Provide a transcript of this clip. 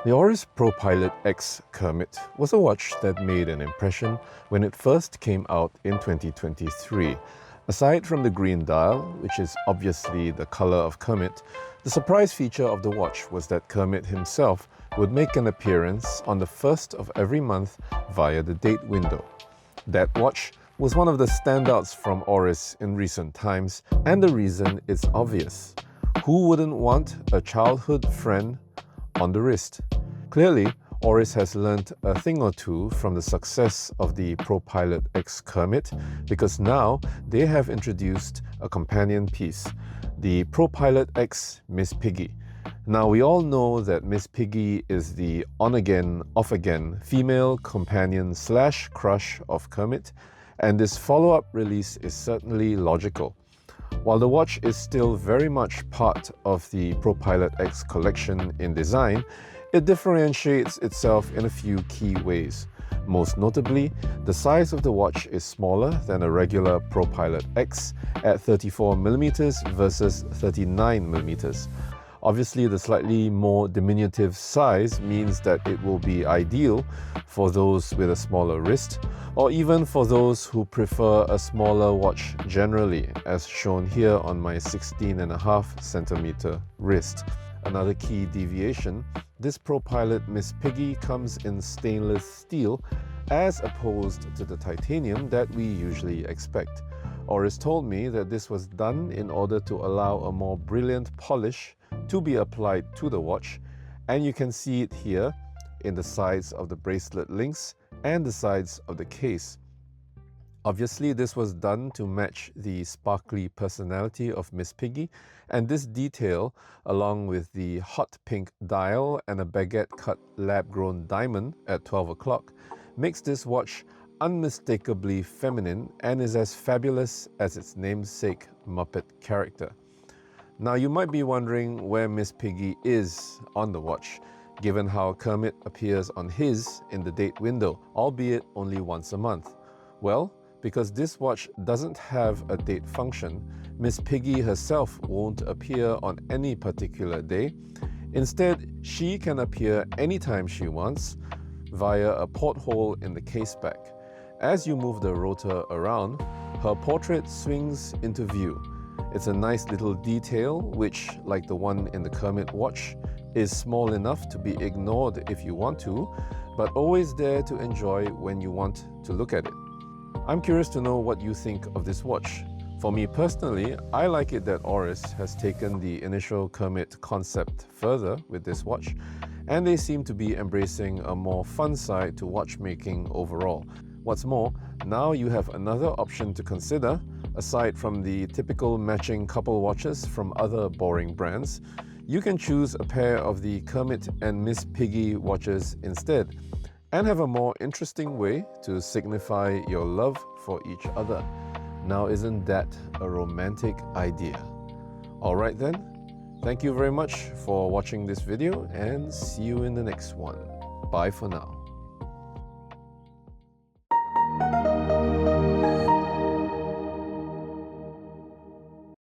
The Oris Pro Pilot X Kermit was a watch that made an impression when it first came out in 2023. Aside from the green dial, which is obviously the color of Kermit, the surprise feature of the watch was that Kermit himself would make an appearance on the first of every month via the date window. That watch was one of the standouts from Oris in recent times, and the reason is obvious. Who wouldn't want a childhood friend on the wrist? Clearly, Oris has learnt a thing or two from the success of the ProPilot X Kermit, because now they have introduced a companion piece, the ProPilot X Miss Piggy. Now, we all know that Miss Piggy is the on-again, off-again female companion / crush of Kermit, and this follow-up release is certainly logical. While the watch is still very much part of the ProPilot X collection in design, it differentiates itself in a few key ways. Most notably, the size of the watch is smaller than a regular ProPilot X at 34mm versus 39mm. Obviously, the slightly more diminutive size means that it will be ideal for those with a smaller wrist, or even for those who prefer a smaller watch generally, as shown here on my 16.5cm wrist. Another key deviation, this ProPilot Miss Piggy comes in stainless steel as opposed to the titanium that we usually expect. Oris told me that this was done in order to allow a more brilliant polish to be applied to the watch, and you can see it here in the sides of the bracelet links and the sides of the case. Obviously, this was done to match the sparkly personality of Miss Piggy, and this detail, along with the hot pink dial and a baguette-cut lab-grown diamond at 12 o'clock, makes this watch unmistakably feminine and is as fabulous as its namesake Muppet character. Now, you might be wondering where Miss Piggy is on the watch, given how Kermit appears on his in the date window, albeit only once a month. Well, because this watch doesn't have a date function, Miss Piggy herself won't appear on any particular day. Instead, she can appear anytime she wants via a porthole in the case back. As you move the rotor around, her portrait swings into view. It's a nice little detail which, like the one in the Kermit watch, is small enough to be ignored if you want to, but always there to enjoy when you want to look at it. I'm curious to know what you think of this watch. For me personally, I like it that Oris has taken the initial Kermit concept further with this watch, and they seem to be embracing a more fun side to watchmaking overall. What's more, now you have another option to consider, aside from the typical matching couple watches from other boring brands. You can choose a pair of the Kermit and Miss Piggy watches instead, and have a more interesting way to signify your love for each other. Now, isn't that a romantic idea? Alright then, thank you very much for watching this video, and see you in the next one. Bye for now.